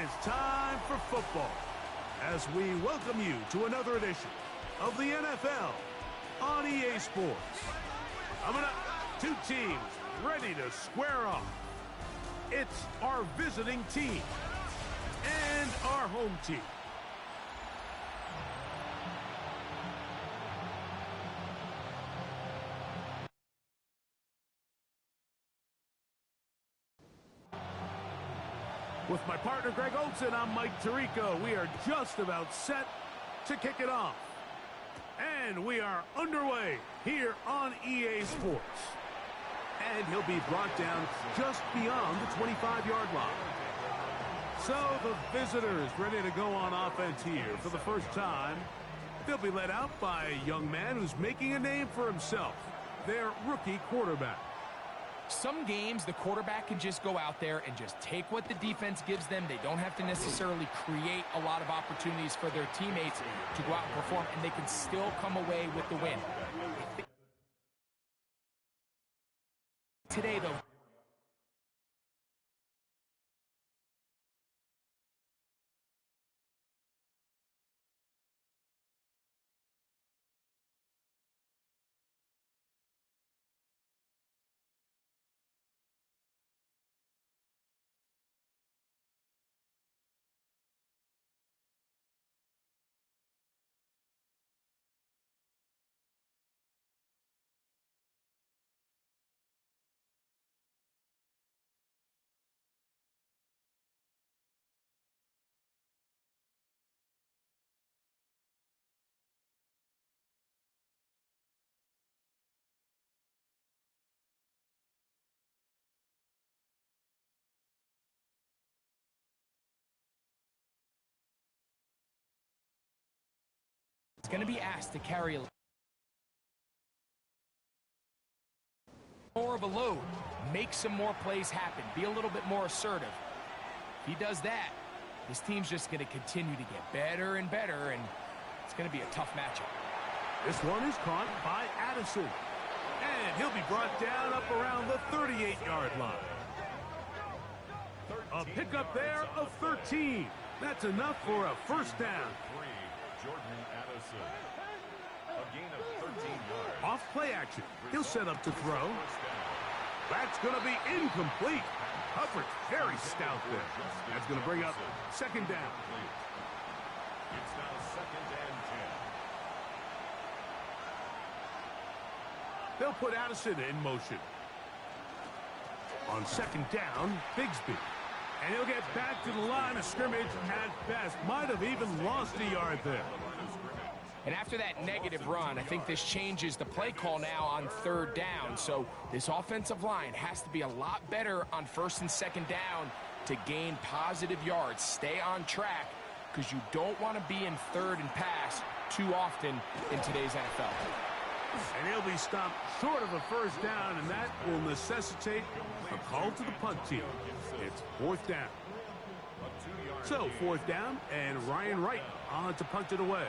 It's time for football as we welcome you to another edition of the NFL on EA Sports. Coming up, two teams ready to square off. It's our visiting team and our home team. With my partner, Greg Olson, I'm Mike Tirico. We are just about set to kick it off. And we are underway here on EA Sports. And he'll be brought down just beyond the 25-yard line. So the visitors ready to go on offense here for the first time. They'll be led out by a young man who's making a name for himself, their rookie quarterback. Some games, the quarterback can just go out there and just take what the defense gives them. They don't have to necessarily create a lot of opportunities for their teammates to go out and perform, and they can still come away with the win. Today, though, it's going to be asked to carry more of a load, make some more plays happen, be a little bit more assertive. If he does that, this team's just going to continue to get better and better, and it's going to be a tough matchup. This one is caught by Addison, and he'll be brought down up around the 38-yard line. A pickup there of 13. That's enough for a first down. Off play action. He'll set up to throw. That's going to be incomplete. Coverage very stout there. That's going to bring up second down. It's now second and 10. They'll put Addison in motion. On second down, Bigsby. And he'll get back to the line of scrimmage at best. Might have even lost a yard there. And after that negative run, I think this changes the play call now on third down. So this offensive line has to be a lot better on first and second down to gain positive yards. Stay on track because you don't want to be in third and pass too often in today's NFL. And he'll be stopped short of a first down, and that will necessitate a call to the punt team. It's fourth down. So fourth down, and Ryan Wright on to punt it away.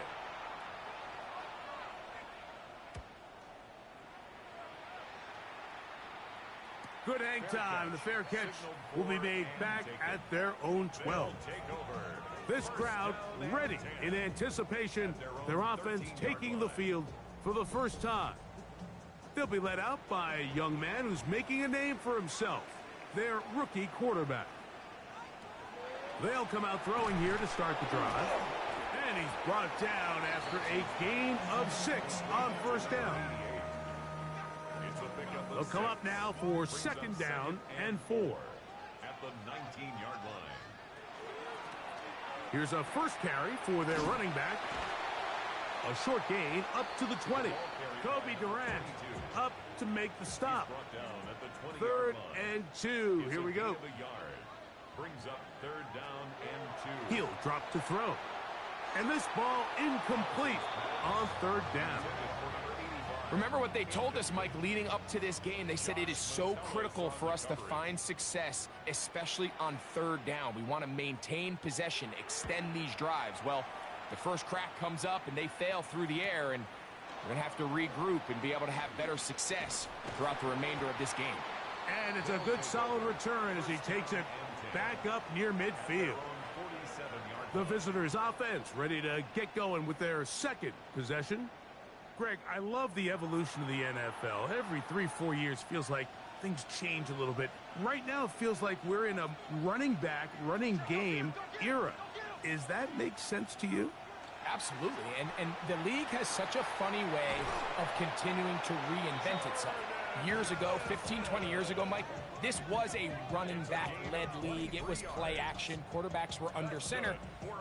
Good hang time. The fair catch will be made back at their own 12. This crowd ready in anticipation. Their offense taking the field for the first time. They'll be led out by a young man who's making a name for himself, their rookie quarterback. They'll come out throwing here to start the drive. And he's brought down after a gain of 6 on first down. They'll come up now for second down and 4. At the 19-yard line. Here's a first carry for their running back. A short gain up to the 20. Kobe Durant up to make the stop. Third and 2. Here we go. Brings up third down and 2. He'll drop to throw. And this ball incomplete on third down. Remember what they told us, Mike, leading up to this game. They said it is so critical for us to find success, especially on third down. We want to maintain possession, extend these drives. Well, the first crack comes up and they fail through the air, and we're going to have to regroup and be able to have better success throughout the remainder of this game. And it's a good solid return as he takes it back up near midfield. The visitors' offense ready to get going with their second possession. Greg, I love the evolution of the NFL. Every 3-4 years feels like things change a little bit. Right now it feels like we're in a running back, running game era. Is that make sense to you? Absolutely, and the league has such a funny way of continuing to reinvent itself. Years ago, 15, 20 years ago, Mike, this was a running back-led league. It was play action. Quarterbacks were under center.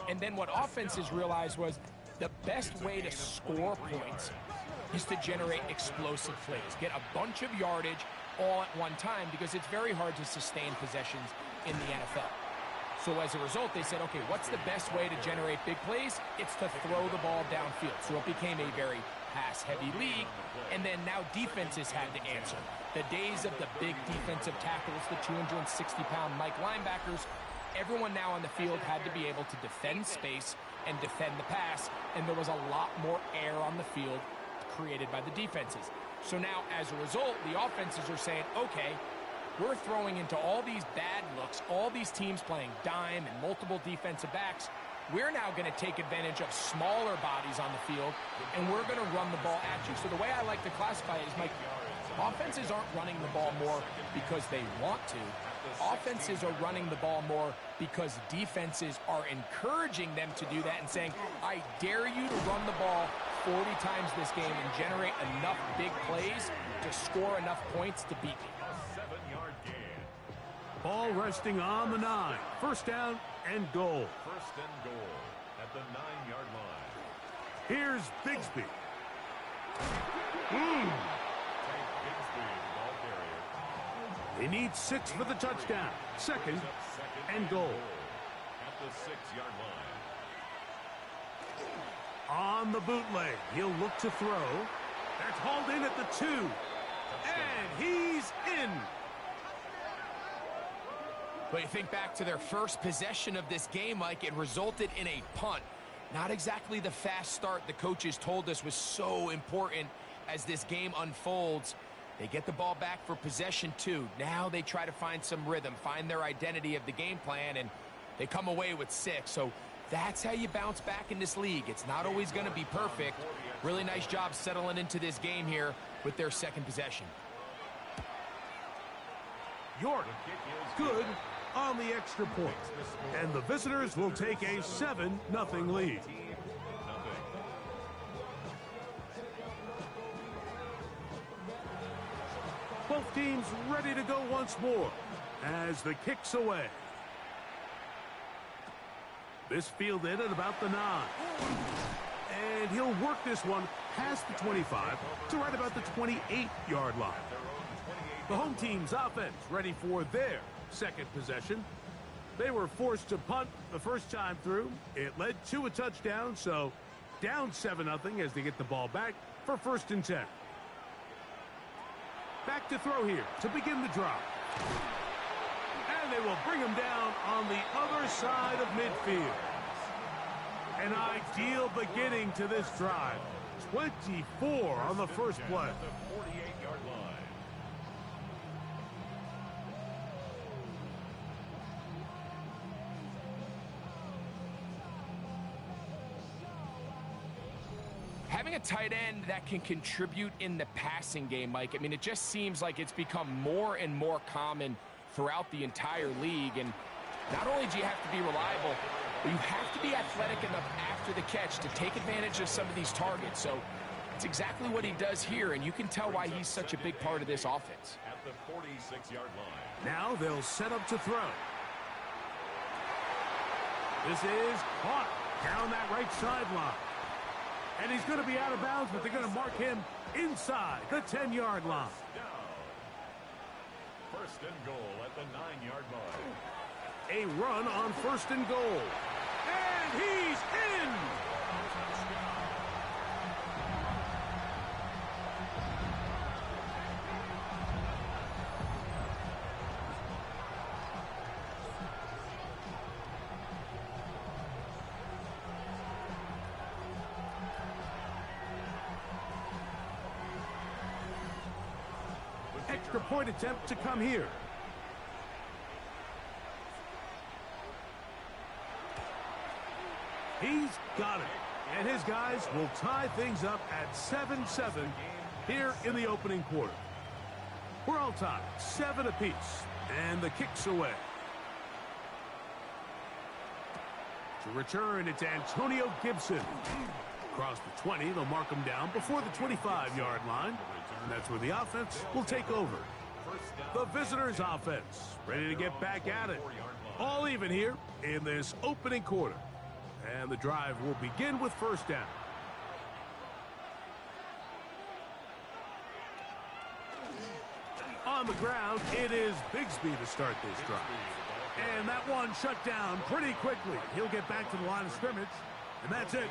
And then what offenses realized was the best way to score points is to generate explosive plays. Get a bunch of yardage all at one time because it's very hard to sustain possessions in the NFL. So as a result, they said, okay, what's the best way to generate big plays? It's to throw the ball downfield. So it became a very pass-heavy league, and then now defenses had to answer. The days of the big defensive tackles, the 260-pound Mike linebackers, everyone now on the field had to be able to defend space and defend the pass, and there was a lot more air on the field created by the defenses. So now, as a result, the offenses are saying, okay, we're throwing into all these bad looks, all these teams playing dime and multiple defensive backs. We're now going to take advantage of smaller bodies on the field, and we're going to run the ball at you. So the way I like to classify it is, Mike, offenses aren't running the ball more because they want to. Offenses are running the ball more because defenses are encouraging them to do that and saying, I dare you to run the ball 40 times this game and generate enough big plays to score enough points to beat me. Ball resting on the 9. First down and goal. First and goal at the 9-yard line. Here's Bigsby. They need 6 for the touchdown. Second and goal. At the 6-yard line. On the bootleg, he'll look to throw. That's hauled in at the 2. And he's in. But you think back to their first possession of this game, Mike, it resulted in a punt. Not exactly the fast start the coaches told us was so important as this game unfolds. They get the ball back for possession 2. Now they try to find some rhythm, find their identity of the game plan, and they come away with 6. So that's how you bounce back in this league. It's not always going to be perfect. Really nice job settling into this game here with their second possession. York, good on the extra point. And the visitors will take a 7-0 lead. Both teams ready to go once more as the kick's away. This fielded at about the 9. And he'll work this one past the 25 to right about the 28-yard line. The home team's offense ready for their second possession. They were forced to punt the first time through. It led to a touchdown, so down 7-0 as they get the ball back for 1st and 10. Back to throw here to begin the drive. And they will bring him down on the other side of midfield. An ideal beginning to this drive. 24 on the first play. The 48-yard line. Having a tight end that can contribute in the passing game, Mike, I mean, it just seems like it's become more and more common throughout the entire league. And not only do you have to be reliable, but you have to be athletic enough after the catch to take advantage of some of these targets. So it's exactly what he does here, and you can tell why he's such a big part of this offense. At the 46-yard line. Now they'll set up to throw. This is caught down that right sideline. And he's going to be out of bounds, but they're going to mark him inside the 10-yard line. First and goal at the 9-yard line. A run on 1st and goal. And he's in! Extra point attempt to come here. He's got it. And his guys will tie things up at 7-7 here in the opening quarter. We're all tied, 7 apiece, and the kick's away. To return, it's Antonio Gibson. Across the 20, they'll mark him down before the 25-yard line. And that's where the offense will take over. The visitors' offense ready to get back at it. All even here in this opening quarter. And the drive will begin with first down. On the ground, it is Bigsby to start this drive. And that one shut down pretty quickly. He'll get back to the line of scrimmage, and that's it.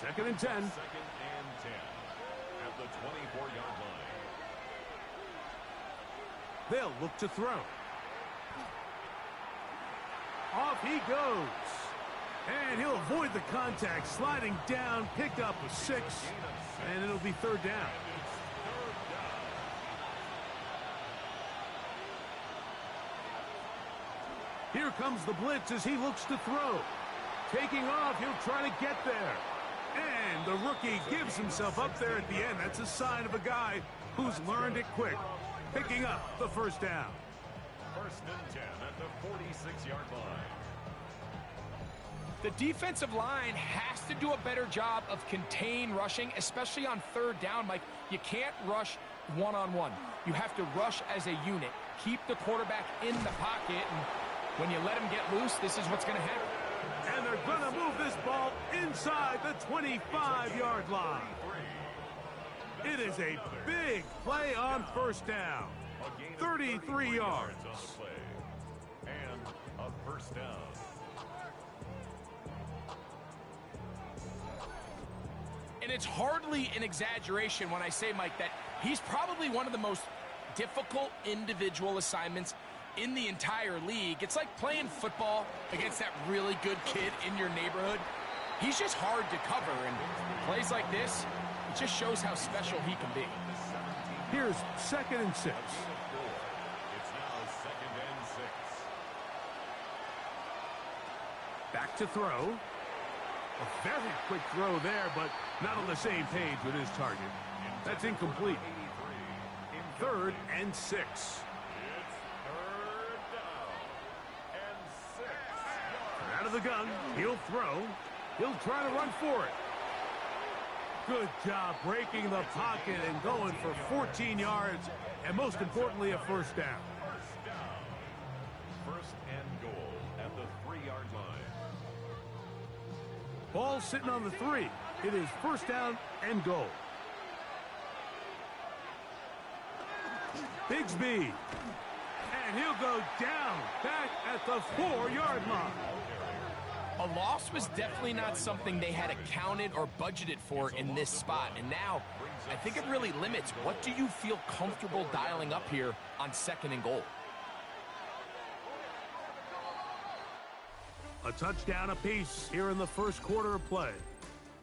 2nd and 10. 2nd and 10 at the 24-yard line. They'll look to throw. Off he goes. And he'll avoid the contact, sliding down, pick up a 6, and it'll be 3rd down. Here comes the blitz as he looks to throw. Taking off, he'll try to get there. And the rookie gives himself up there at the end. That's a sign of a guy who's learned it quick. Picking up the 1st down. 1st and 10 at the 46-yard line. The defensive line has to do a better job of contain rushing, especially on 3rd down. Mike, you can't rush one-on-one. You have to rush as a unit. Keep the quarterback in the pocket, and when you let him get loose, this is what's going to happen. And they're going to move this ball inside the 25-yard line. It is a big play on 1st down. 33 yards. And a 1st down. And it's hardly an exaggeration when I say, Mike, that he's probably one of the most difficult individual assignments in the entire league. It's like playing football against that really good kid in your neighborhood. He's just hard to cover, and plays like this, it just shows how special he can be. Here's 2nd and 6. It's now 2nd and 6. Back to throw. A very quick throw there, but not on the same page with his target. That's incomplete. 3rd and 6. It's 3rd down and 6. Out of the gun, he'll throw. He'll try to run for it. Good job breaking the pocket and going for 14 yards, and most importantly, a 1st down. 1st down. 1st and goal at the 3-yard line. Ball sitting on the 3. It is 1st down and goal. Bigsby. And he'll go down back at the 4-yard line. A loss was definitely not something they had accounted or budgeted for in this spot. And now, I think it really limits what do you feel comfortable dialing up here on 2nd and goal. A touchdown apiece here in the 1st quarter of play.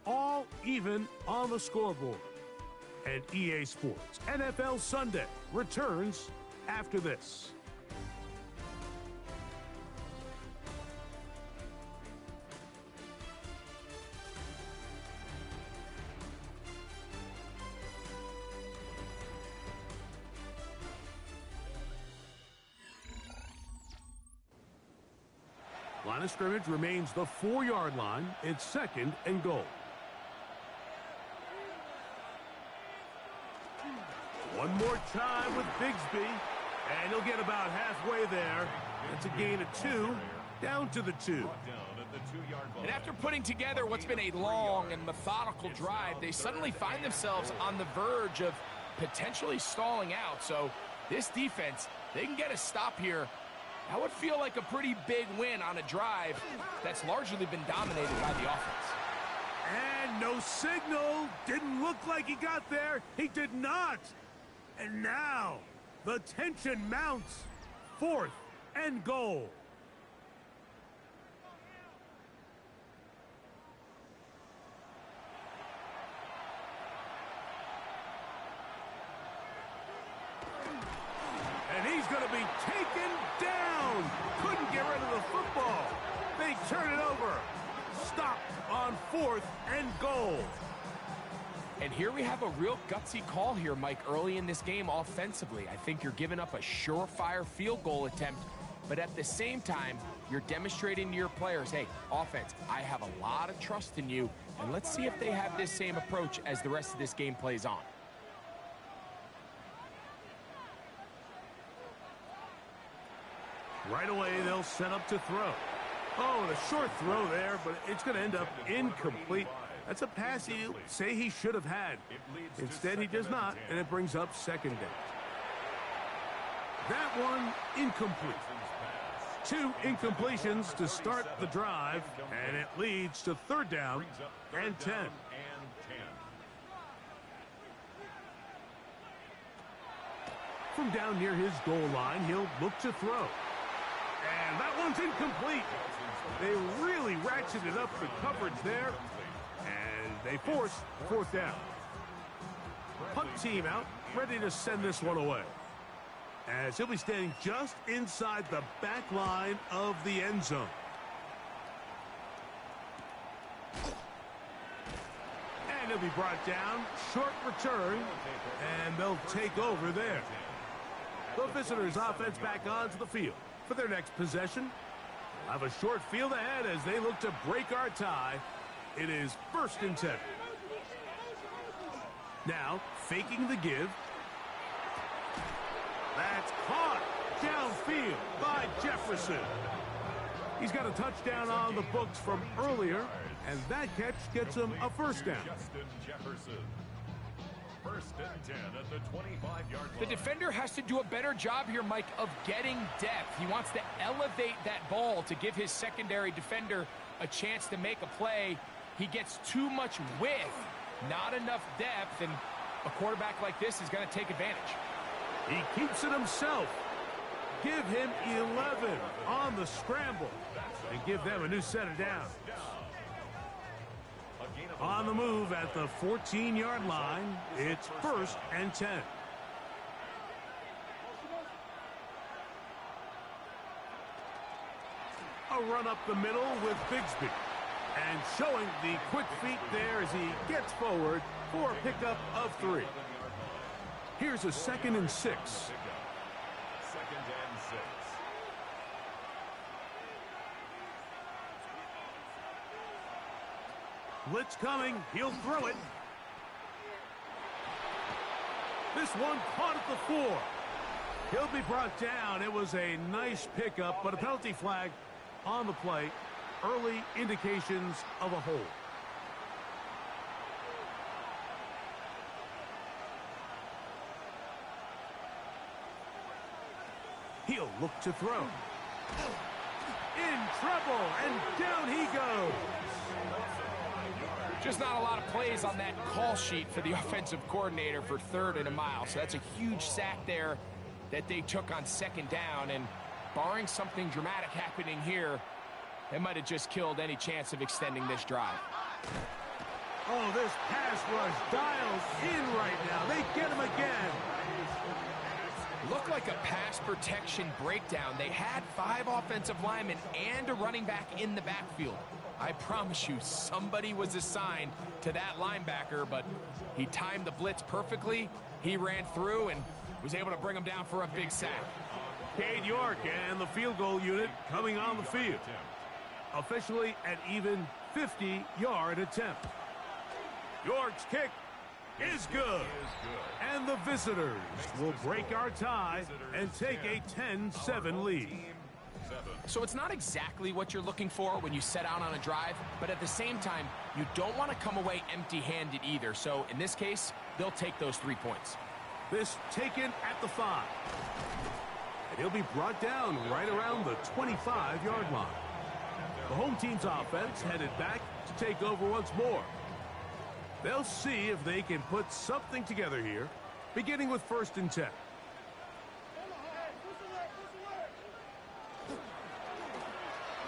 All even on the scoreboard. And EA Sports NFL Sunday returns after this. Line of scrimmage remains the 4-yard line. It's 2nd and goal. One more time with Bigsby, and he'll get about halfway there. It's a gain of 2, down to the 2. And after putting together what's been a long and methodical drive, they suddenly find themselves on the verge of potentially stalling out. So this defense, they can get a stop here. That would feel like a pretty big win on a drive that's largely been dominated by the offense. And no signal. Didn't look like he got there. He did not. And now the tension mounts. 4th and goal. And he's going to be taken down. Couldn't get rid of the football. They turn it over. Stop 4th and goal. And here we have a real gutsy call here, Mike, early in this game offensively. I think you're giving up a surefire field goal attempt, but at the same time, you're demonstrating to your players, hey, offense, I have a lot of trust in you, and let's see if they have this same approach as the rest of this game plays on. Right away, they'll set up to throw. Oh, and a short throw there, but it's going to end up incomplete. That's a pass he'll say he should have had. Instead, he does not, and it brings up 2nd down. That one incomplete. 2 incompletions to start the drive, and it leads to 3rd down and 10. From down near his goal line, he'll look to throw. And that one's incomplete. They really ratcheted up the coverage there, and they force 4th down. Punt team out, ready to send this one away, as he'll be standing just inside the back line of the end zone. And he'll be brought down, short return, and they'll take over there. The visitors' offense back onto the field for their next possession. They'll have a short field ahead as they look to break our tie. It is 1st and 10. Now, faking the give. That's caught downfield by Jefferson. He's got a touchdown on the books from earlier, and that catch gets him a 1st down. 1st and 10 at the 25-yard line. The defender has to do a better job here, Mike, of getting depth. He wants to elevate that ball to give his secondary defender a chance to make a play. He gets too much width, not enough depth, and a quarterback like this is going to take advantage. He keeps it himself. Give him 11 on the scramble and give them a new set of downs. On the move at the 14-yard line, it's 1st and 10. A run up the middle with Bigsby. And showing the quick feet there as he gets forward for a pickup of 3. Here's a 2nd and 6. 2nd and 6. Blitz coming. He'll throw it. This one caught at the 4. He'll be brought down. It was a nice pickup, but a penalty flag on the play. Early indications of a hold. He'll look to throw. In trouble, and down he goes. Just not a lot of plays on that call sheet for the offensive coordinator for 3rd and a mile. So that's a huge sack there that they took on 2nd down. And barring something dramatic happening here, they might have just killed any chance of extending this drive. Oh, this pass rush dials in right now. They get him again. Looked like a pass protection breakdown. They had 5 offensive linemen and a running back in the backfield. I promise you, somebody was assigned to that linebacker, but he timed the blitz perfectly. He ran through and was able to bring him down for a big sack. Cade York and the field goal unit coming on the field. Officially an even 50-yard attempt. York's kick is good. And the visitors will break our tie and take a 10-7 lead. So it's not exactly what you're looking for when you set out on a drive, but at the same time, you don't want to come away empty-handed either. So in this case, they'll take those 3 points. This taken at the 5. And he'll be brought down right around the 25-yard line. The home team's offense headed back to take over once more. They'll see if they can put something together here, beginning with 1st and 10.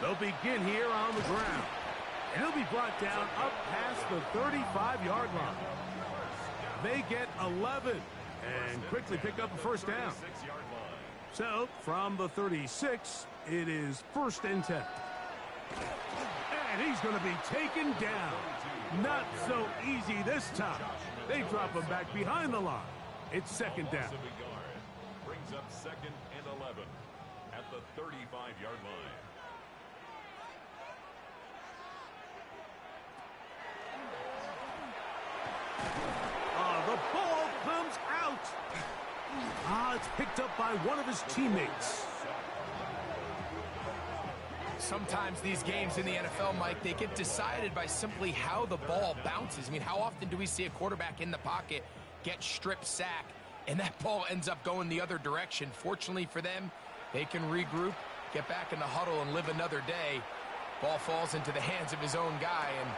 They'll begin here on the ground. And he'll be brought down up past the 35-yard line. They get 11 and quickly pick up a 1st down. So, from the 36, it is 1st and 10. And he's going to be taken down. Not so easy this time. They drop him back behind the line. It's second down. Brings up 2nd and 11 at the 35-yard line. The ball comes out. It's picked up by one of his teammates. Sometimes these games in the NFL, Mike, they get decided by simply how the ball bounces. I mean, how often do we see a quarterback in the pocket get strip sack, and that ball ends up going the other direction? Fortunately for them, they can regroup, get back in the huddle, and live another day. Ball falls into the hands of his own guy, and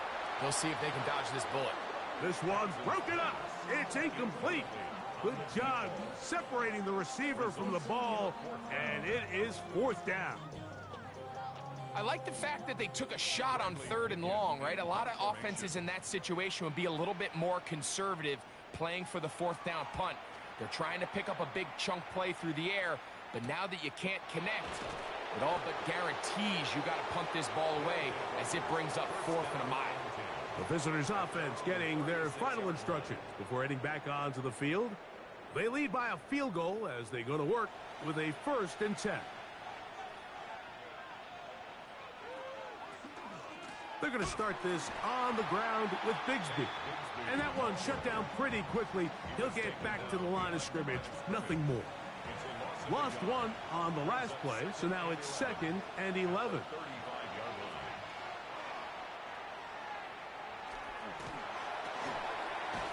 they'll see if they can dodge this bullet. This one's broken up. It's incomplete. Good job separating the receiver from the ball, and it is 4th down. I like the fact that they took a shot on 3rd and long, right? A lot of offenses in that situation would be a little bit more conservative playing for the 4th down punt. They're trying to pick up a big chunk play through the air, but now that you can't connect, it all but guarantees you got to punt this ball away as it brings up 4th and a mile. The visitors' offense getting their final instructions before heading back onto the field. They lead by a field goal as they go to work with a 1st and 10. They're going to start this on the ground with Bigsby. And that one shut down pretty quickly. He'll get back to the line of scrimmage. Nothing more. Lost one on the last play, so now it's 2nd and 11.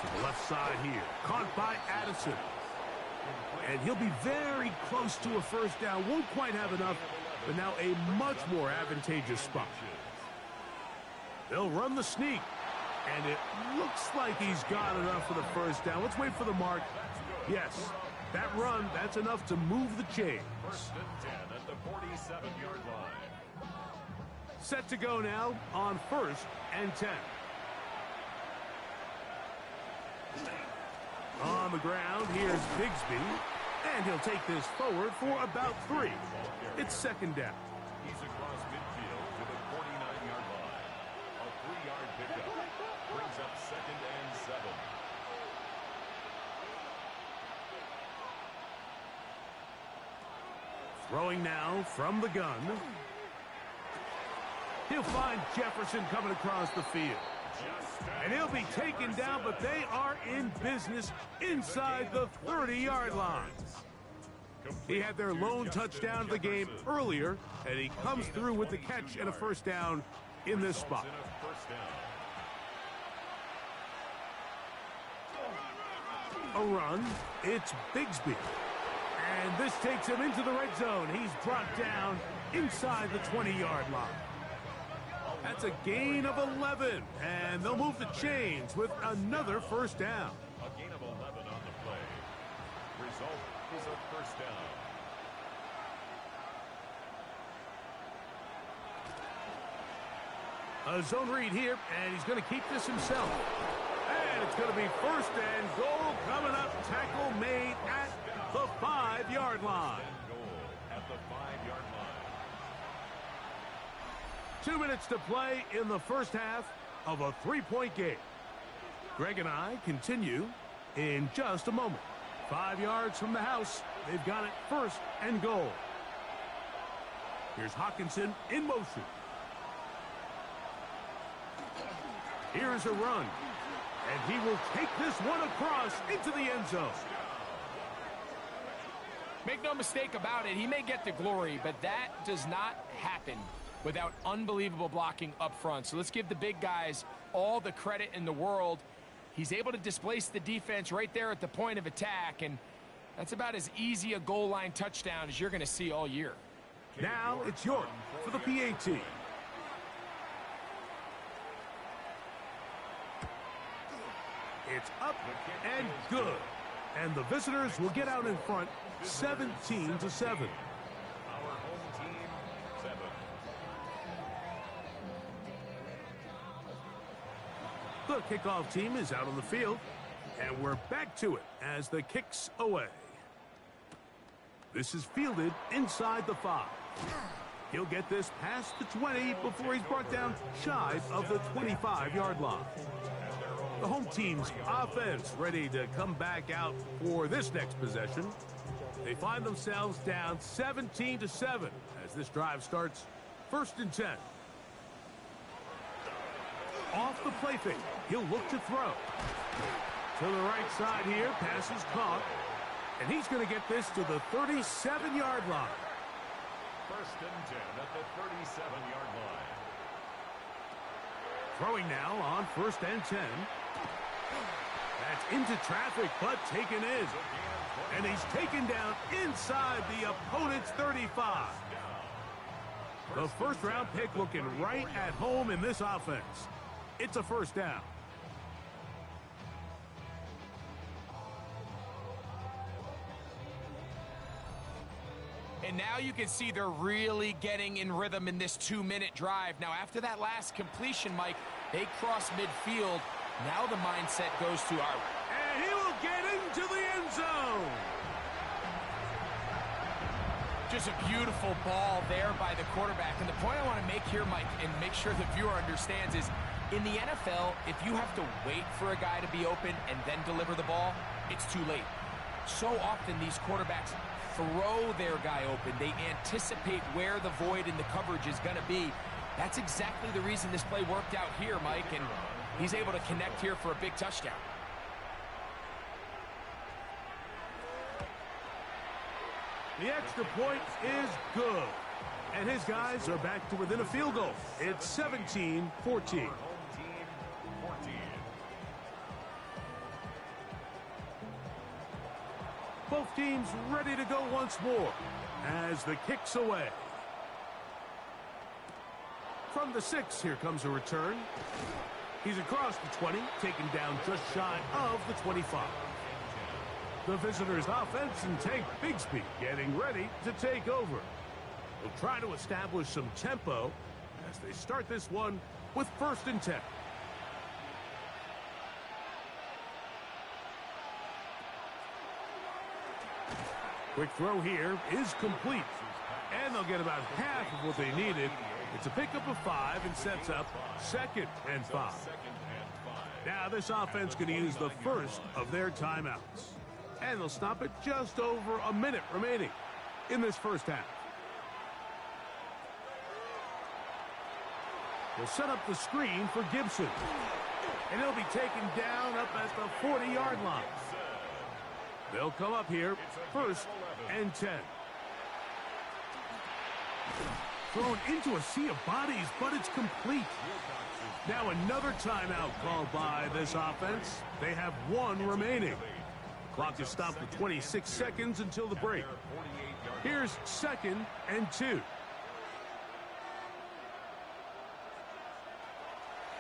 To the left side here. Caught by Addison. And he'll be very close to a 1st down. Won't quite have enough, but now a much more advantageous spot. They'll run the sneak. And it looks like he's got enough for the 1st down. Let's wait for the mark. Yes, that run, that's enough to move the chains. 1st and 10 at the 47-yard line. Set to go now on 1st and 10. On the ground, here's Bigsby. And he'll take this forward for about 3. It's 2nd down. He's across midfield to the 49-yard line. A 3-yard pickup. Brings up 2nd and 7. Throwing now from the gun. He'll find Jefferson coming across the field. And he'll be taken down, but they are in business inside the 30-yard line. He had their lone touchdown of the game earlier, and he comes through with the catch and a 1st down in this spot. A run. It's Bigsby. And this takes him into the red zone. He's brought down inside the 20-yard line. That's a gain of 11, and they'll move the chains with another 1st down. A gain of 11 on the play. Result is a 1st down. A zone read here, and he's going to keep this himself. And it's going to be 1st and goal coming up. Tackle made at the 5-yard line. Goal at the 5-yard line. 2 minutes to play in the 1st half of a 3-point game. Greg and I continue in just a moment. 5 yards from the house. They've got it 1st and goal. Here's Hawkinson in motion. Here's a run. And he will take this one across into the end zone. Make no mistake about it, he may get the glory, but that does not happen without unbelievable blocking up front. So let's give the big guys all the credit in the world. He's able to displace the defense right there at the point of attack, and that's about as easy a goal line touchdown as you're going to see all year. Now it's York for the PAT. It's up and good. And the visitors will get out in front 17-7. Our home team, 7. The kickoff team is out on the field, and we're back to it as the kick's away. This is fielded inside the 5. He'll get this past the 20 before he's brought down shy of the 25-yard line. The home team's offense ready to come back out for this next possession. They find themselves down 17-7 as this drive starts. 1st and 10. Off the play fake, he'll look to throw. To the right side here, pass is caught. And he's going to get this to the 37-yard line. 1st and 10 at the 37-yard line. Throwing now on 1st and 10. That's into traffic, but taken in. And he's taken down inside the opponent's 35. The first-round pick looking right at home in this offense. It's a 1st down. And now you can see they're really getting in rhythm in this 2-minute drive. Now, after that last completion, Mike, they cross midfield. Now the mindset goes to our... And he will get into the end zone. Just a beautiful ball there by the quarterback. And the point I want to make here, Mike, and make sure the viewer understands is, in the NFL, if you have to wait for a guy to be open and then deliver the ball, it's too late. So often these quarterbacks throw their guy open. They anticipate where the void in the coverage is going to be. That's exactly the reason this play worked out here, Mike, and he's able to connect here for a big touchdown. The extra point is good. And his guys are back to within a field goal. It's 17-14. Both teams ready to go once more as the kick's away. From the 6, here comes a return. He's across the 20, taken down just shy of the 25. The visitors' offense and Tank Bigsby getting ready to take over. They'll try to establish some tempo as they start this one with 1st and 10. Quick throw here is complete. And they'll get about half of what they needed. It's a pickup of 5 and sets up 2nd and 5. Now this offense going to use the first of their timeouts. And they'll stop it just over a minute remaining in this first half. They'll set up the screen for Gibson. And he'll be taken down up at the 40-yard line. They'll come up here, 1st and 10. Thrown into a sea of bodies, but it's complete. Now another timeout called by this offense. They have 1 remaining. Clock is stopped at 26 seconds until the break. Here's 2nd and 2.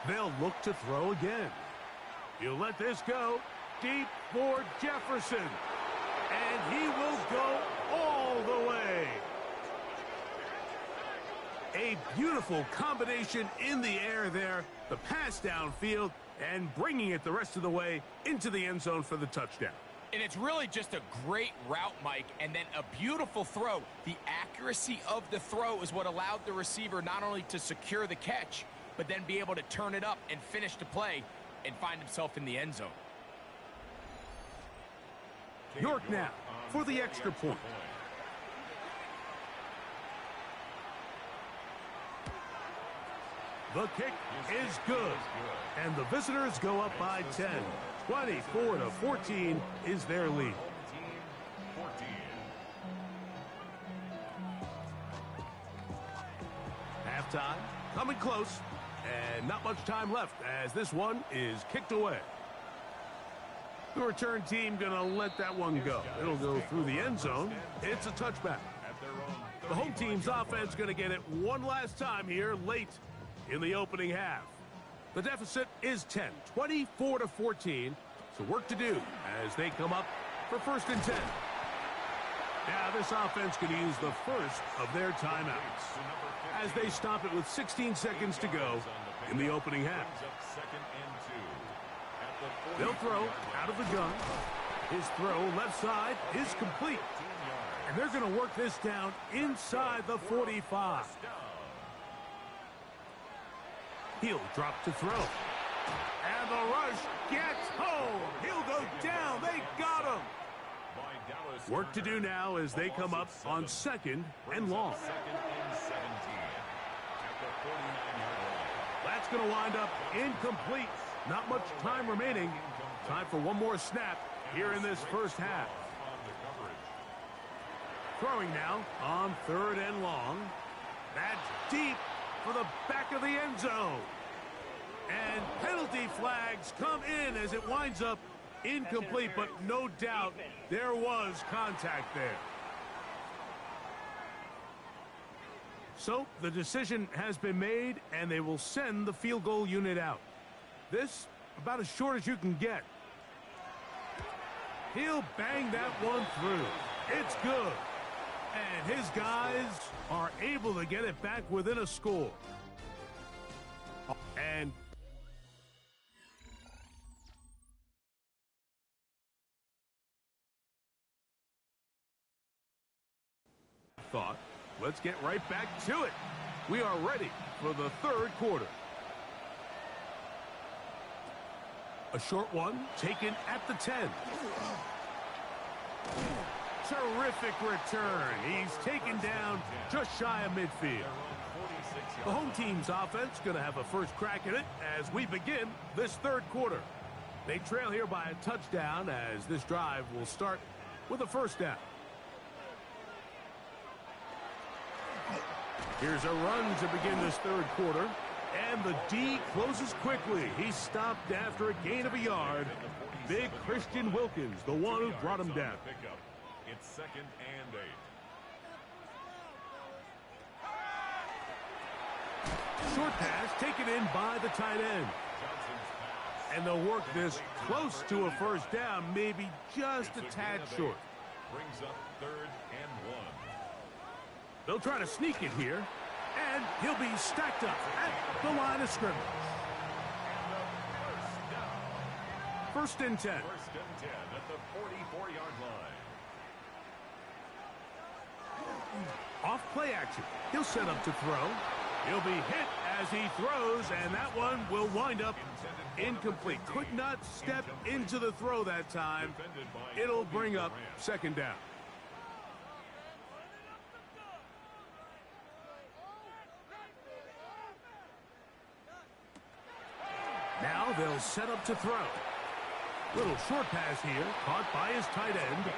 They'll look to throw again. He'll let this go deep for Jefferson. And he will go all the way. A beautiful combination in the air there. The pass downfield and bringing it the rest of the way into the end zone for the touchdown. And it's really just a great route, Mike, and then a beautiful throw. The accuracy of the throw is what allowed the receiver not only to secure the catch, but then be able to turn it up and finish the play and find himself in the end zone. York now for the extra point. The kick is good. And the visitors go up by 10. 24-14 is their lead. Halftime coming close. And not much time left as this one is kicked away. The return team going to let that one go. It'll go through the end zone. It's a touchback. The home team's offense going to get it one last time here late in the opening half. The deficit is 10, 24-14. So work to do as they come up for 1st and 10. Now this offense going to use the first of their timeouts as they stop it with 16 seconds to go in the opening half. They'll throw out of the gun. His throw left side is complete. And they're going to work this down inside the 45. He'll drop to throw. And the rush gets home. He'll go down. They got him. Work to do now as they come up on 2nd and long. That's going to wind up incomplete. Not much time remaining. Time for one more snap here in this first half. Throwing now on 3rd and long. That's deep for the back of the end zone. And penalty flags come in as it winds up incomplete, but no doubt there was contact there. So the decision has been made, and they will send the field goal unit out. This about as short as you can get. He'll bang that one through. It's good. And his guys are able to get it back within a score. And thought, let's get right back to it. We are ready for the 3rd quarter. A short one taken at the 10. Terrific return. He's taken down just shy of midfield. The home team's offense going to have a first crack at it as we begin this 3rd quarter. They trail here by a touchdown as this drive will start with a first down. Here's a run to begin this 3rd quarter. And the D closes quickly. He's stopped after a gain of a yard. Big Christian Wilkins, the one who brought him down. It's 2nd and 8. Short pass taken in by the tight end. And they'll work this close to a first down, maybe just a tad short. Brings up 3rd and 1. They'll try to sneak it here. And he'll be stacked up at the line of scrimmage. First and 10. First and 10 at the 44-yard line. Off play action. He'll set up to throw. He'll be hit as he throws, and that one will wind up incomplete. Could not step into the throw that time. It'll bring up 2nd down. Now they'll set up to throw. Little short pass here, caught by his tight end.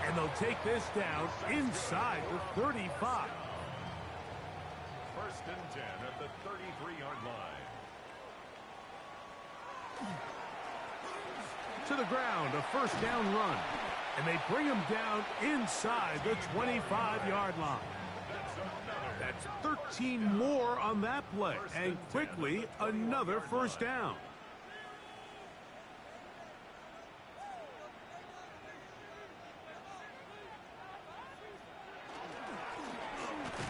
And they'll take this down inside the 35. First and 10 at the 33-yard line. To the ground, a first down run. And they bring him down inside the 25-yard line. That's 13 more on that play. And quickly, another first down.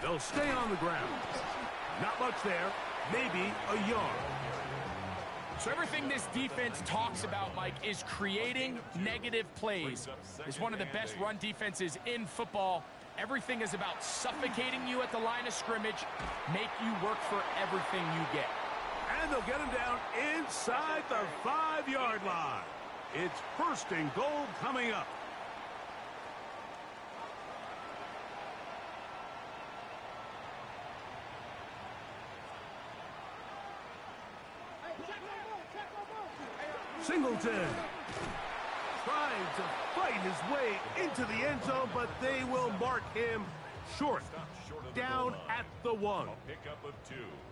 They'll stay on the ground. Not much there. Maybe a yard. So everything this defense talks about, Mike, is creating negative plays. It's one of the best run defenses in football. Everything is about suffocating you at the line of scrimmage, make you work for everything you get. And they'll get him down inside the 5-yard line. It's first and goal coming up. Singleton trying to fight his way into the end zone, but they will mark him short. Down at the 1.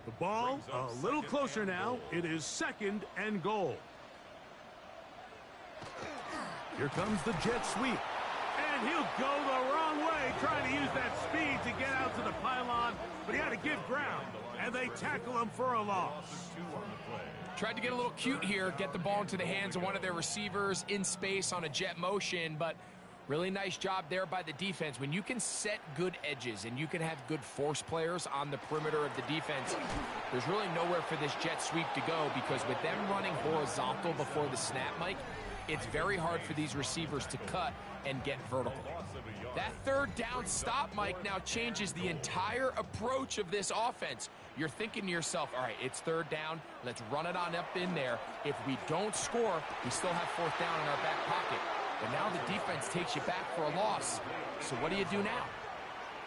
The ball a little closer now. It is 2nd and goal. Here comes the jet sweep. And he'll go the wrong way, trying to use that speed to get out to the pylon, but he had to give ground, and they tackle him for a loss. Tried to get a little cute here, get the ball into the hands of one of their receivers in space on a jet motion, but really nice job there by the defense. When you can set good edges and you can have good force players on the perimeter of the defense, there's really nowhere for this jet sweep to go, because with them running horizontal before the snap, Mike, it's very hard for these receivers to cut and get vertical. That third down stop, Mike, now changes the entire approach of this offense. You're thinking to yourself, all right, it's third down. Let's run it on up in there. If we don't score, we still have fourth down in our back pocket. But now the defense takes you back for a loss. So what do you do now?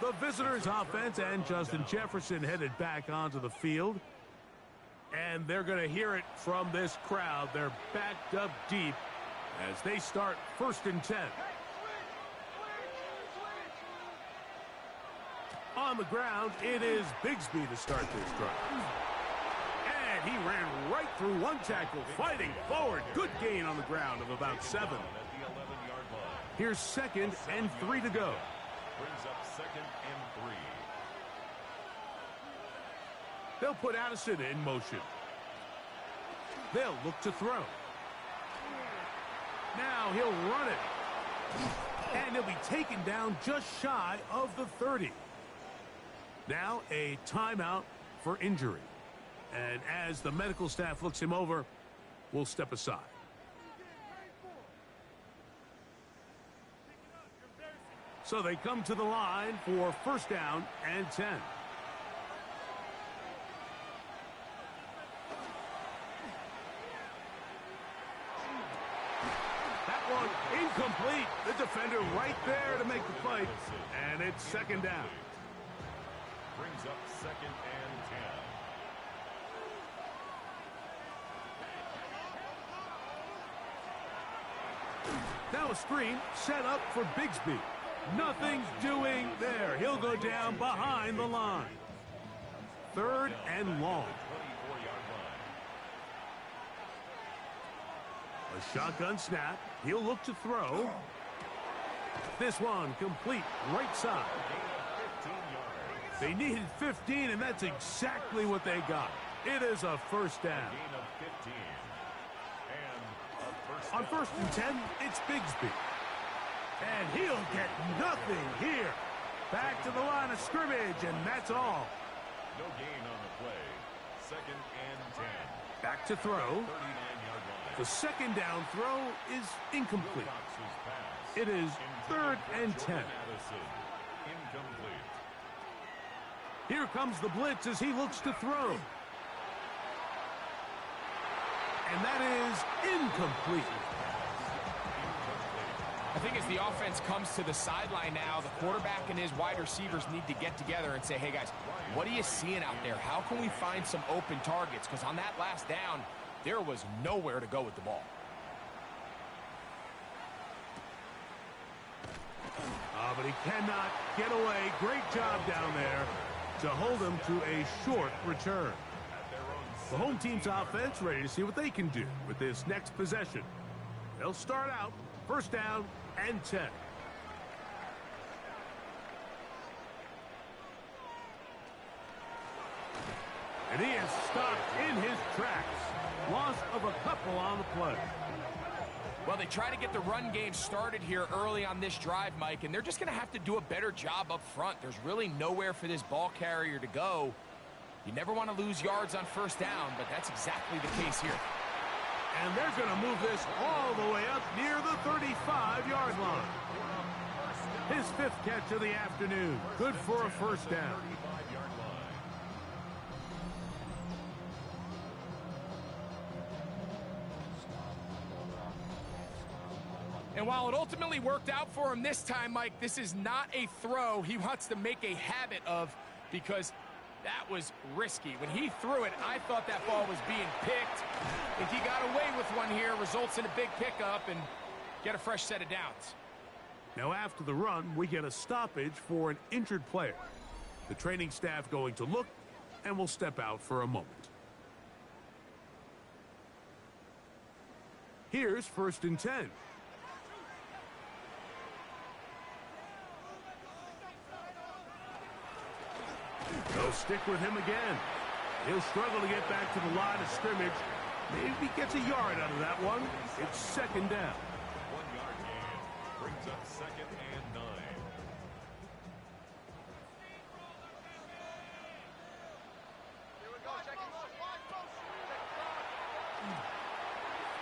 The visitors' offense and Justin Jefferson headed back onto the field. And they're going to hear it from this crowd. They're backed up deep as they start 1st and 10. On the ground, it is Bigsby to start this drive. And he ran right through one tackle, fighting forward. Good gain on the ground of about 7. Here's 2nd and 3 to go. Brings up 2nd and 3. They'll put Addison in motion. They'll look to throw. Now he'll run it. And he'll be taken down just shy of the 30. Now a timeout for injury. And as the medical staff looks him over, we'll step aside. So they come to the line for 1st down and 10. That one incomplete. The defender right there to make the play. And it's 2nd down. Brings up 2nd and 10. Now a screen set up for Bigsby. Nothing's doing there. He'll go down behind the line. 3rd and long. A shotgun snap. He'll look to throw. This one complete right side. They needed 15, and that's exactly what they got. It is a 1st down. On 1st and 10, it's Bigsby. And he'll get nothing here. Back to the line of scrimmage, and that's all. No gain on the play. 2nd and 10. Back to throw. 39-yard line. The 2nd down throw is incomplete. It is 3rd and 10. Incomplete. Here comes the blitz as he looks to throw. And that is incomplete. I think as the offense comes to the sideline now, the quarterback and his wide receivers need to get together and say, hey, guys, what are you seeing out there? How can we find some open targets? Because on that last down, there was nowhere to go with the ball. But he cannot get away. Great job down there to hold him to a short return. The home team's offense ready to see what they can do with this next possession. They'll start out 1st down and 10. And he is stopped in his tracks. Loss of a couple on the play. Well, they try to get the run game started here early on this drive, Mike, and they're just going to have to do a better job up front. There's really nowhere for this ball carrier to go. You never want to lose yards on 1st down, but that's exactly the case here. And they're going to move this all the way up near the 35-yard line. His 5th catch of the afternoon. Good for a 1st down. And while it ultimately worked out for him this time, Mike, this is not a throw he wants to make a habit of, because that was risky. When he threw it, I thought that ball was being picked. I think he got away with one here, results in a big pickup, and get a fresh set of downs. Now after the run, we get a stoppage for an injured player. The training staff going to look, and will step out for a moment. Here's 1st and 10. They'll stick with him again. He'll struggle to get back to the line of scrimmage. Maybe he gets a yard out of that one. It's 2nd down. 1-yard gain. Brings up 2nd and 9.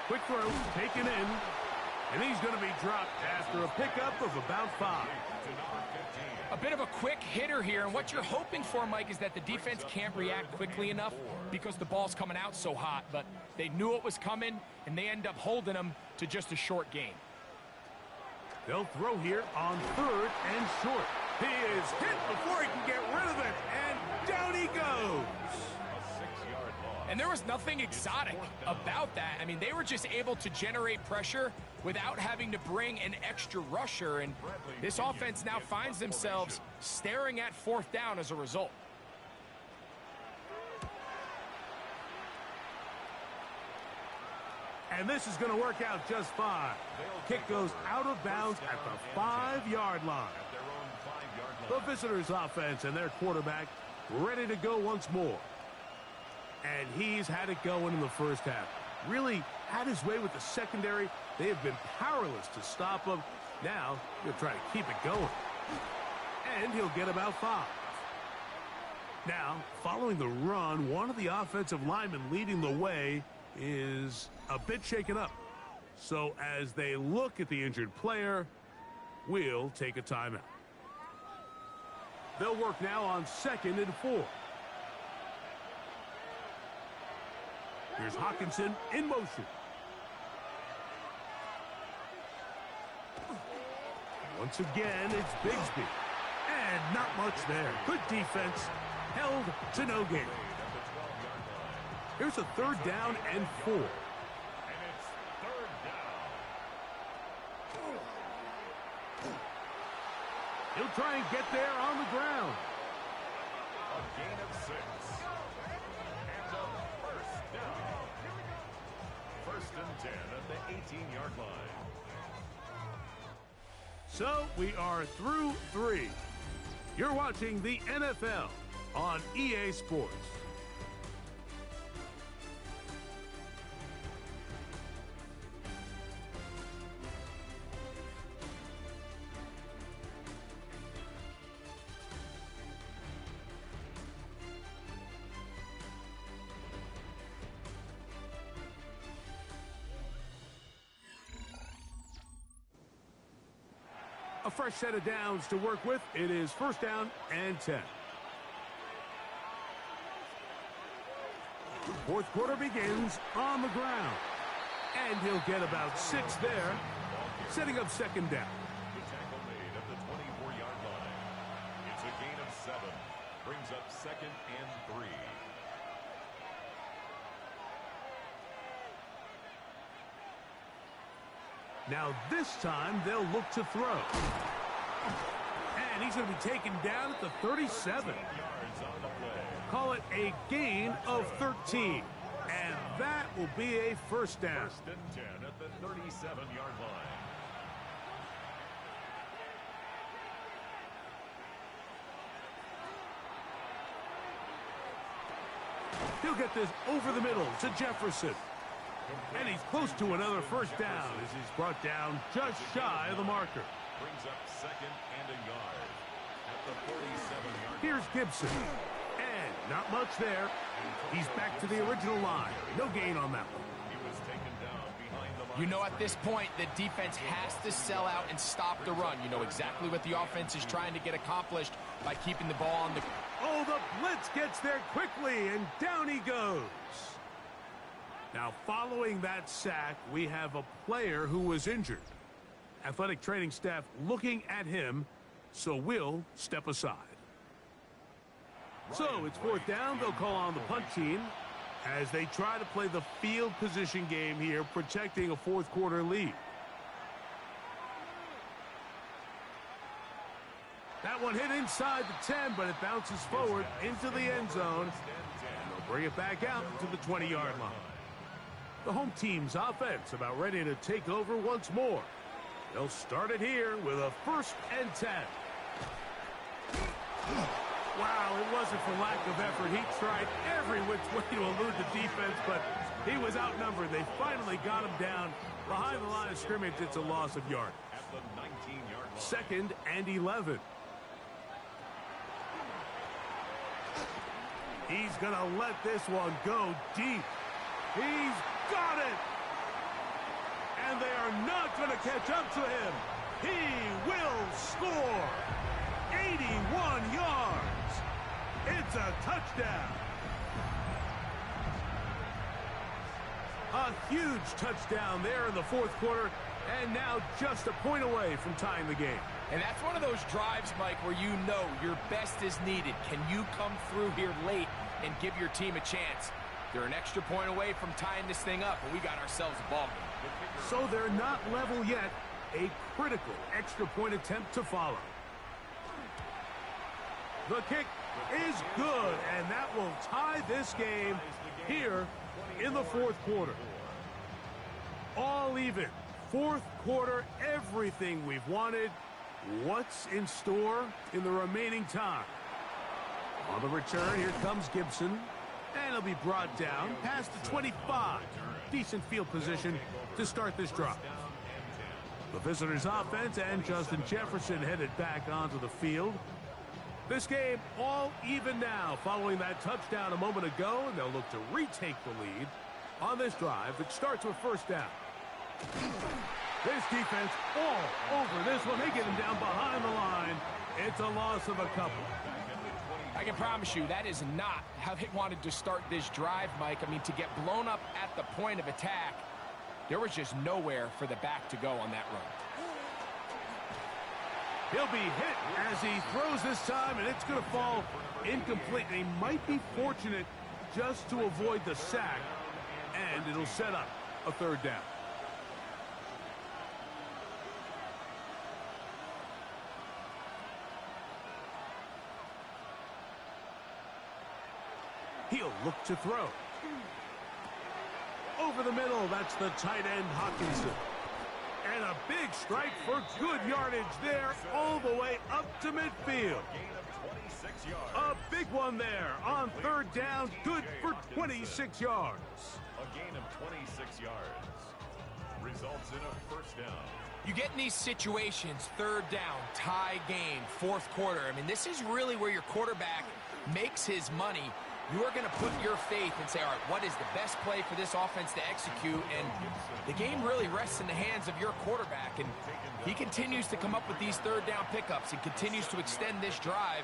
Quick throw, taken in. And he's going to be dropped after a pickup of about 5. A bit of a quick hitter here, and what you're hoping for, Mike, is that the defense can't react quickly enough because the ball's coming out so hot, but they knew it was coming, and they end up holding them to just a short gain. They'll throw here on 3rd and short. He is hit before he can get rid of it, and down he goes. And there was nothing exotic about that. I mean, they were just able to generate pressure without having to bring an extra rusher, and this offense now finds themselves staring at 4th down as a result. And this is going to work out just fine. Kick goes out of bounds at the 5-yard line. The visitors' offense and their quarterback ready to go once more. And he's had it going in the first half. Really had his way with the secondary. They have been powerless to stop him. Now he'll try to keep it going. And he'll get about 5. Now, following the run, one of the offensive linemen leading the way is a bit shaken up. So as they look at the injured player, we'll take a timeout. They'll work now on 2nd and 4. Here's Hawkinson in motion. Once again, it's Bigsby. And not much there. Good defense. Held to no gain. Here's a 3rd down and 4. And it's 3rd down. He'll try and get there on the ground. A gain of 6. And a 1st down. 1st and 10 at the 18-yard line. So we are through 3. You're watching the NFL on EA Sports. A fresh set of downs to work with. It is 1st down and 10. 4th quarter begins on the ground. And he'll get about 6 there, setting up 2nd down. The tackle made at the 24-yard line. It's a gain of 7. Brings up 2nd and 3. Now this time they'll look to throw. And he's going to be taken down at the 37. Yards on the play. Call it a gain of 13. And that will be a 1st down. 1st and 10 at the 37-yard line. He'll get this over the middle to Jefferson. And he's close to another 1st down as he's brought down just shy of the marker. Brings up 2nd and a yard at the 47-yard line. Here's Gibson. And not much there. He's back to the original line. No gain on that one. He was taken down behind the line. You know, at this point, the defense has to sell out and stop the run. You know exactly what the offense is trying to get accomplished by keeping the ball on the... Oh, the blitz gets there quickly, and down he goes. Now, following that sack, we have a player who was injured. Athletic training staff looking at him, so we'll step aside. So it's 4th down. They'll call on the punt team as they try to play the field position game here, protecting a 4th quarter lead. That one hit inside the 10, but it bounces forward into the end zone. And they'll bring it back out to the 20-yard line. The home team's offense about ready to take over once more. They'll start it here with a 1st and 10. Wow, it wasn't for lack of effort. He tried every which way to elude the defense, but he was outnumbered. They finally got him down behind the line of scrimmage. It's a loss of yard. At the 19-yard line. 2nd and 11. He's going to let this one go deep. He's got it! And and they are not going to catch up to him. He will score. 81 yards. It's a touchdown. A huge touchdown there in the fourth quarter, and now just a point away from tying the game. And that's one of those drives, Mike, where you know your best is needed. Can you come through here late and give your team a chance? They're an extra point away from tying this thing up, and we got ourselves a ball game. So they're not level yet. A critical extra point attempt to follow. The kick is good, and that will tie this game here in the fourth quarter. All even. Fourth quarter, everything we've wanted. What's in store in the remaining time? On the return, here comes Gibson. And he'll be brought down past the 25. Decent field position to start this drive. The visitors' offense and Justin Jefferson headed back onto the field. This game all even now following that touchdown a moment ago, and they'll look to retake the lead on this drive that starts with first down. This defense all over this one. They get him down behind the line. It's a loss of a couple. I can promise you that is not how they wanted to start this drive, Mike. I mean, to get blown up at the point of attack, there was just nowhere for the back to go on that run. He'll be hit as he throws this time, and it's going to fall incomplete. They might be fortunate just to avoid the sack, and it'll set up a third down. He'll look to throw. Over the middle, that's the tight end, Hawkinson. And a big strike for good yardage there all the way up to midfield. A big one there on third down, good for 26 yards. A gain of 26 yards results in a first down. You get in these situations, third down, tie game, fourth quarter. I mean, this is really where your quarterback makes his money. You are going to put your faith and say, all right, what is the best play for this offense to execute? And the game really rests in the hands of your quarterback. And he continues to come up with these third down pickups and continues to extend this drive.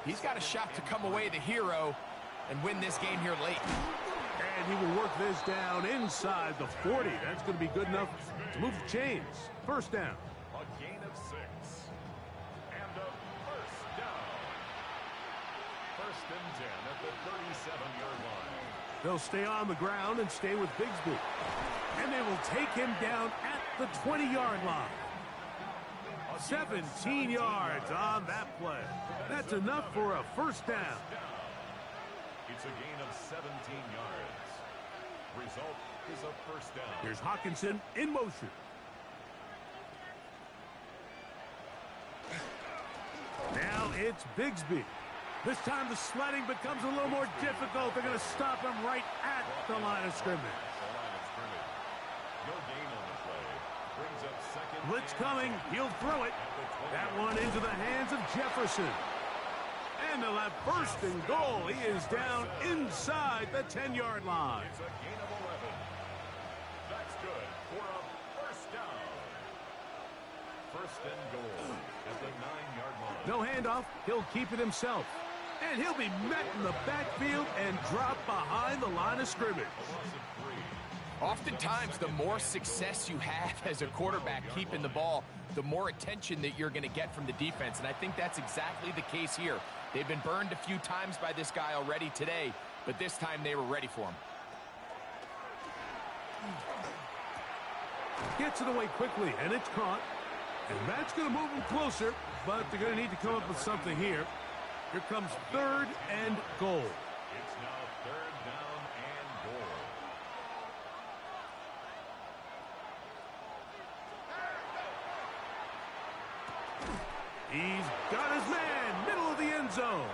He's got a shot to come away the hero and win this game here late. And he will work this down inside the 40. That's going to be good enough to move the chains. First down. A gain of 6. And a first down. First and 10 at the 37-yard line. They'll stay on the ground and stay with Bigsby. And they will take him down at the 20-yard line. 17 yards on that play. That's enough for a first down. It's a gain of 17 yards. Result is a first down. Here's Hawkinson in motion. Now it's Bigsby. This time the sledding becomes a little more difficult. They're going to stop him right at the line of scrimmage. No gain on the play. Brings up second. Blitz coming. He'll throw it. That one into the hands of Jefferson. And they'll have first and goal. He is down inside the 10-yard line. It's a gain of 11. That's good for a first down. First and goal at the 9-yard line. No handoff. He'll keep it himself. And he'll be met in the backfield and dropped behind the line of scrimmage. Oftentimes, the more success you have as a quarterback keeping the ball, the more attention that you're going to get from the defense. And I think that's exactly the case here. They've been burned a few times by this guy already today, but this time they were ready for him. Gets it away quickly, and it's caught. And that's going to move them closer, but they're going to need to come up with something here. Here comes third and goal. It's now third down and goal. He's got his man, middle of the end zone.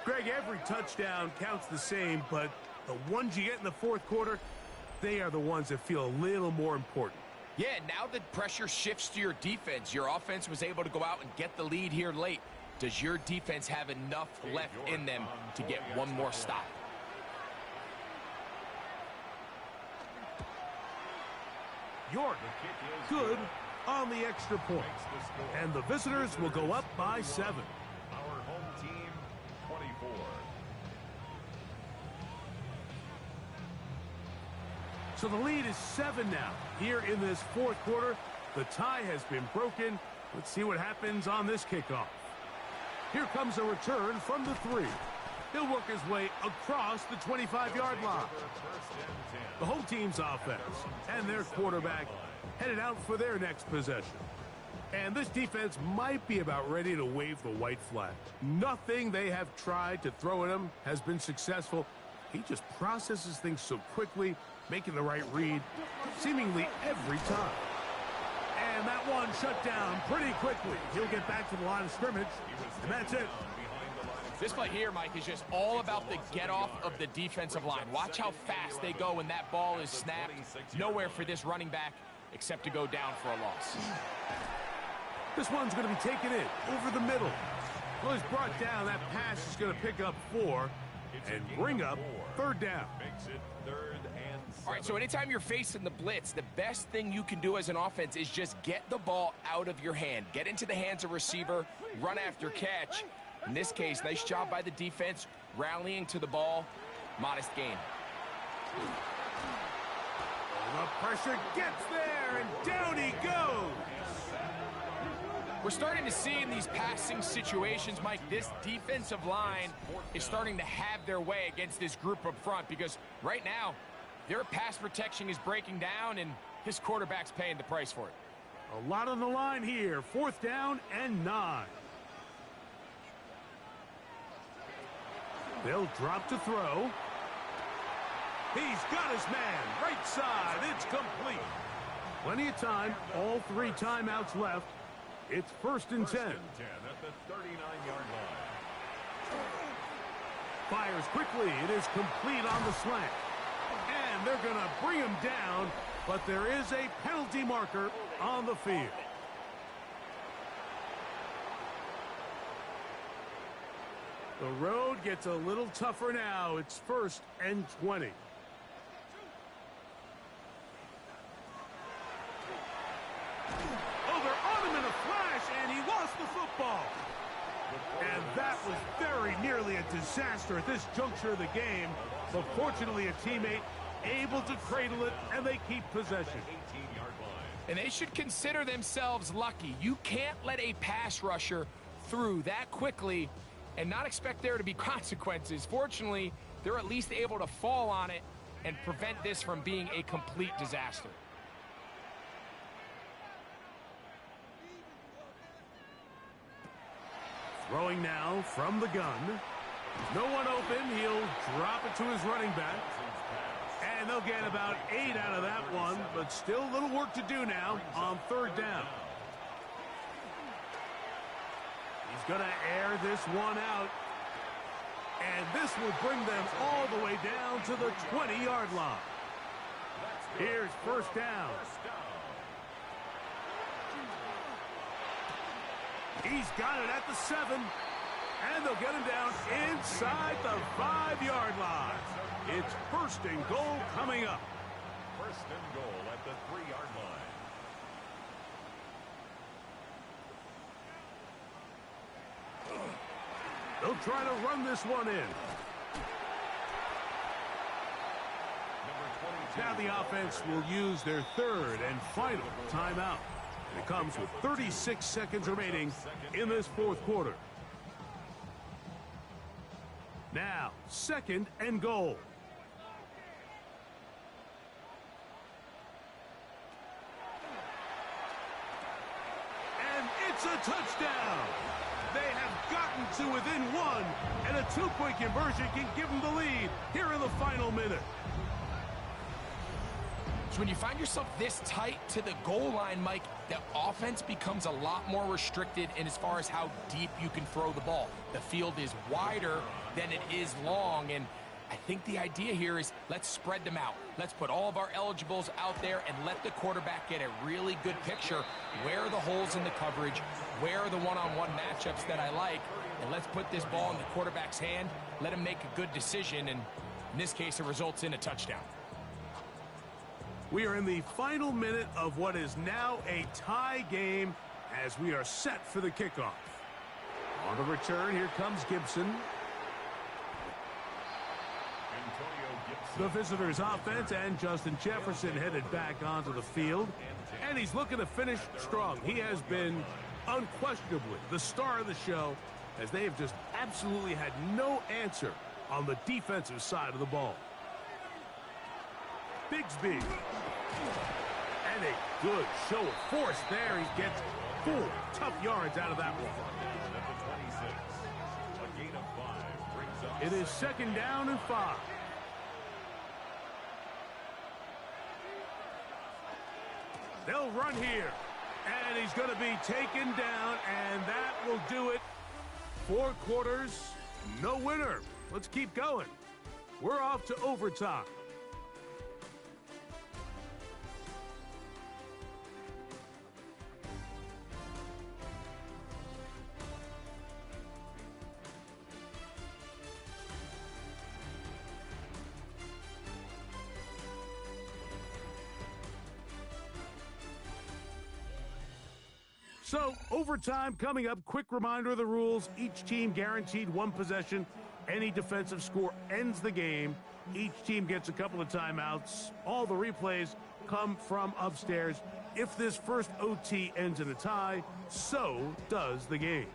Greg, every touchdown counts the same, but the ones you get in the fourth quarter, they are the ones that feel a little more important. Yeah, now the pressure shifts to your defense. Your offense was able to go out and get the lead here late. Does your defense have enough left in them to get one more stop? York. Good on the extra point. And the visitors will go up by 7. Our home team, 24. So the lead is 7 now. Here in this fourth quarter, the tie has been broken. Let's see what happens on this kickoff. Here comes a return from the 3. He'll work his way across the 25-yard line. The home team's offense and their quarterback headed out for their next possession. And this defense might be about ready to wave the white flag. Nothing they have tried to throw at him has been successful. He just processes things so quickly, making the right read seemingly every time. And that one shut down pretty quickly. He'll get back to the line of scrimmage, and that's it. This play here, Mike, is just all about the get-off of the defensive line. Watch how fast they go when that ball is snapped. Nowhere for this running back except to go down for a loss. This one's going to be taken in over the middle. Well, he's brought down. That pass is going to pick up 4 and bring up 3rd down. Makes it 3rd and 7. All right, so anytime you're facing the blitz, the best thing you can do as an offense is just get the ball out of your hand. Get into the hands of receiver, run after catch. In this case, nice job by the defense, rallying to the ball. Modest gain. The pressure gets there, and down he goes. We're starting to see in these passing situations, Mike, this defensive line is starting to have their way against this group up front because right now, their pass protection is breaking down, and his quarterback's paying the price for it. A lot on the line here. 4th down and 9. They'll drop to throw. He's got his man. Right side. It's complete. Plenty of time. All 3 timeouts left. It's 1st and 10. 10 at the 39-yard line. Fires quickly. It is complete on the slant. And they're going to bring him down, but there is a penalty marker on the field. The road gets a little tougher now. It's 1st and 20. Oh, they're on him in a flash, and he lost the football. And that was very nearly a disaster at this juncture of the game. But fortunately, a teammate able to cradle it, and they keep possession. And they should consider themselves lucky. You can't let a pass rusher through that quickly and not expect there to be consequences. Fortunately, they're at least able to fall on it and prevent this from being a complete disaster. Throwing now from the gun. No one open. He'll drop it to his running back. And they'll get about 8 out of that one, but still a little work to do now on 3rd down. He's going to air this one out. And this will bring them all the way down to the 20-yard line. Here's 1st down. He's got it at the 7. And they'll get him down inside the 5-yard line. It's 1st and goal coming up. 1st and goal at the 3-yard line. They'll try to run this one in. Now the offense will use their 3rd and final timeout. And it comes with 36 seconds remaining in this 4th quarter. Now, 2nd and goal. And it's a touchdown. They have gotten to within 1, and a 2-point conversion can give them the lead here in the final minute. So when you find yourself this tight to the goal line, Mike, the offense becomes a lot more restricted in as far as how deep you can throw the ball. The field is wider than it is long, and I think the idea here is let's spread them out. Let's put all of our eligibles out there and let the quarterback get a really good picture. Where are the holes in the coverage? Where are the one-on-one matchups that I like? And let's put this ball in the quarterback's hand, let him make a good decision, and in this case, it results in a touchdown. We are in the final minute of what is now a tie game as we are set for the kickoff. On the return, here comes Gibson. The visitors' offense and Justin Jefferson headed back onto the field. And he's looking to finish strong. He has been unquestionably the star of the show as they have just absolutely had no answer on the defensive side of the ball. Bigsby. And a good show of force there. He gets 4 tough yards out of that one. It is 2nd down and 5. They'll run here. And he's going to be taken down, and that will do it. 4 quarters, no winner. Let's keep going. We're off to overtime. So, overtime coming up. Quick reminder of the rules. Each team guaranteed 1 possession. Any defensive score ends the game. Each team gets a couple of timeouts. All the replays come from upstairs. If this first OT ends in a tie, so does the game.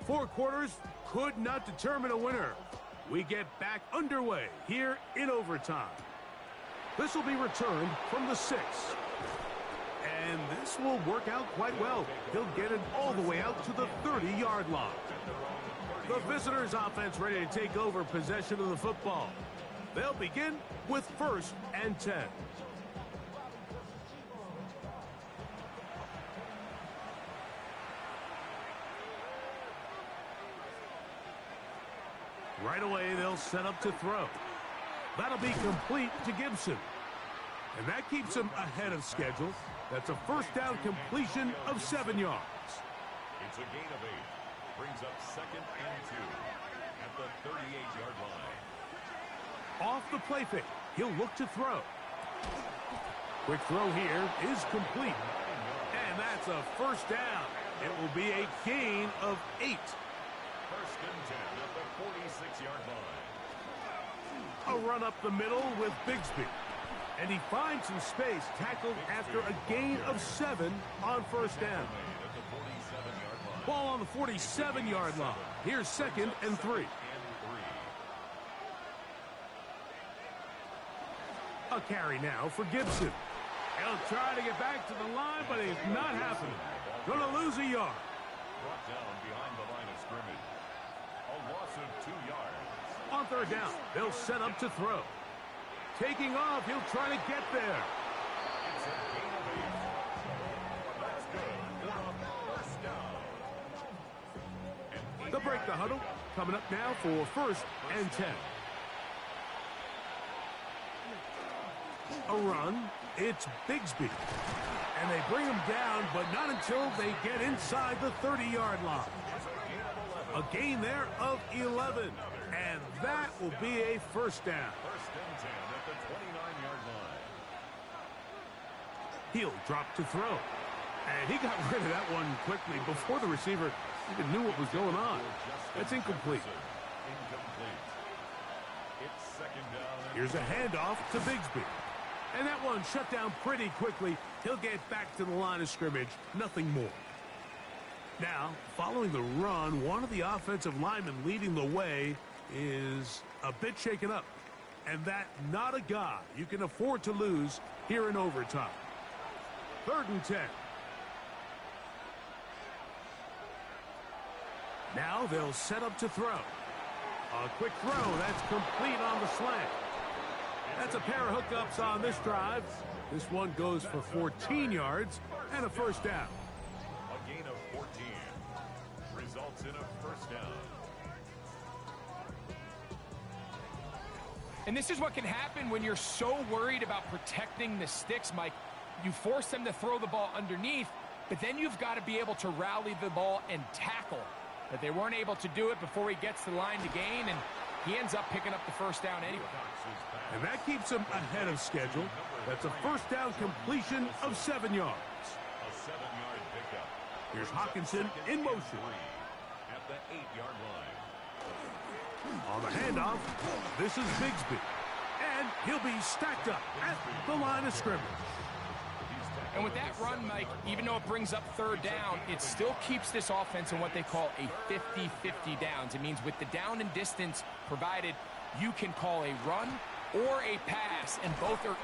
Four quarters could not determine a winner. We get back underway here in overtime. This will be returned from the 6. And this will work out quite well. He'll get it all the way out to the 30-yard line. The visitors' offense ready to take over possession of the football. They'll begin with 1st and 10. Right away, they'll set up to throw. That'll be complete to Gibson. And that keeps him ahead of schedule. That's a 1st down completion of 7 yards. It's a gain of 8. Brings up 2nd and 2 at the 38-yard line. Off the play fake, he'll look to throw. Quick throw here is complete. And that's a 1st down. It will be a gain of 8. 1st and 10 at the 46-yard line. A run up the middle with Bigsby. And he finds some space, tackled after a gain of 7 on 1st down. Ball on the 47-yard line. Here's 2nd and 3. A carry now for Gibson. He'll try to get back to the line, but it's not happening. Going to lose a yard. Brought down behind the line of scrimmage. A loss of 2 yards. On 3rd down, they'll set up to throw. Taking off, he'll try to get there. It's a gain of 8. That's good for a 1st down. They'll break the huddle. Coming up now for 1st and 10. A run. It's Bigsby. And they bring him down, but not until they get inside the 30-yard line. A gain there of 11. And that will be a 1st down. 1st and 10 at the 29-yard line. He'll drop to throw. And he got rid of that one quickly before the receiver even knew what was going on. That's incomplete. Incomplete. It's 2nd down. Here's a handoff to Bigsby. And that one shut down pretty quickly. He'll get back to the line of scrimmage. Nothing more. Now, following the run, one of the offensive linemen leading the way is a bit shaken up. And that not a guy you can afford to lose here in overtime. 3rd and 10. Now they'll set up to throw. A quick throw. That's complete on the slant. That's a pair of hookups on this drive. This one goes for 14 yards and a 1st down. A gain of 14 results in a 1st down. And this is what can happen when you're so worried about protecting the sticks, Mike. You force them to throw the ball underneath, But then you've got to be able to rally the ball and tackle. But they weren't able to do it before he gets to the line to gain, and he ends up picking up the first down anyway. And that keeps him ahead of schedule. That's a first down completion of 7 yards. A 7-yard pickup. Here's Hawkinson in motion. At the 8-yard line. On the handoff, this is Bigsby. And he'll be stacked up at the line of scrimmage. And with that run, Mike, even though it brings up third down, it still keeps this offense in what they call a 50-50 downs. It means with the down and distance provided, you can call a run or a pass, and both are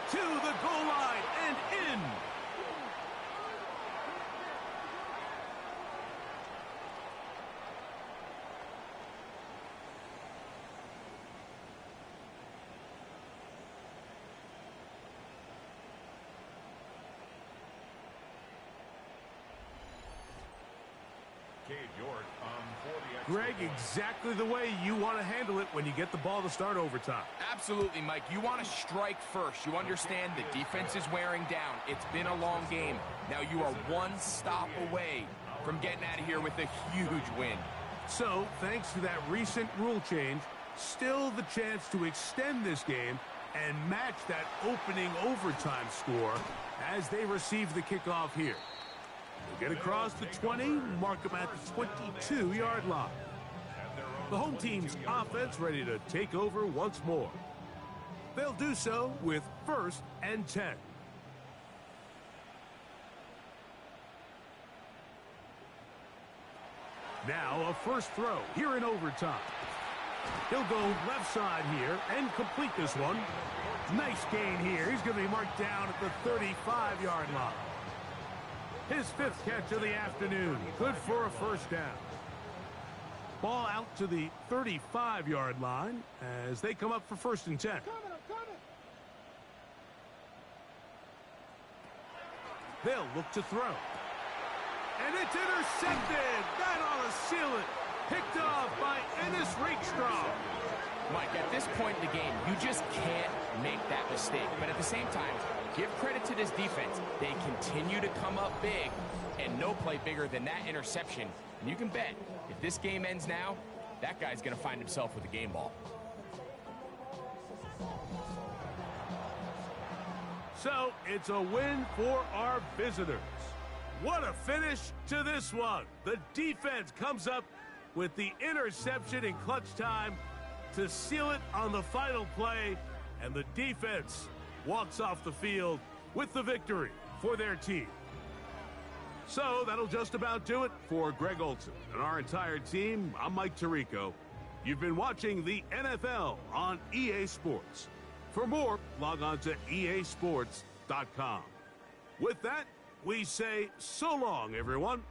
to the goal line and in. Greg, exactly the way you want to handle it when you get the ball to start overtime. Absolutely, Mike. You want to strike first. You understand the defense is wearing down. It's been a long game. Now you are one stop away from getting out of here with a huge win. So, thanks to that recent rule change, still the chance to extend this game and match that opening overtime score as they receive the kickoff here. They'll get across the 20, mark them at the 22-yard line. The home team's offense ready to take over once more. They'll do so with 1st and 10. Now a first throw here in overtime. He'll go left side here and complete this one. Nice gain here. He's going to be marked down at the 35-yard line. His 5th catch of the afternoon. Good for a first down. Ball out to the 35-yard line as they come up for 1st and 10. They'll look to throw. And it's intercepted. That ought to seal it. Picked off by Ennis Rakestraw. Mike, at this point in the game, you just can't make that mistake. But at the same time, give credit to this defense. They continue to come up big, and no play bigger than that interception. And you can bet, if this game ends now, that guy's going to find himself with a game ball. So, it's a win for our visitors. What a finish to this one. The defense comes up with the interception in clutch time to seal it on the final play, and the defense walks off the field with the victory for their team. So that'll just about do it for Greg Olson and our entire team. I'm Mike Tirico. You've been watching the NFL on EA Sports. For more, log on to easports.com. With that, we say so long, everyone.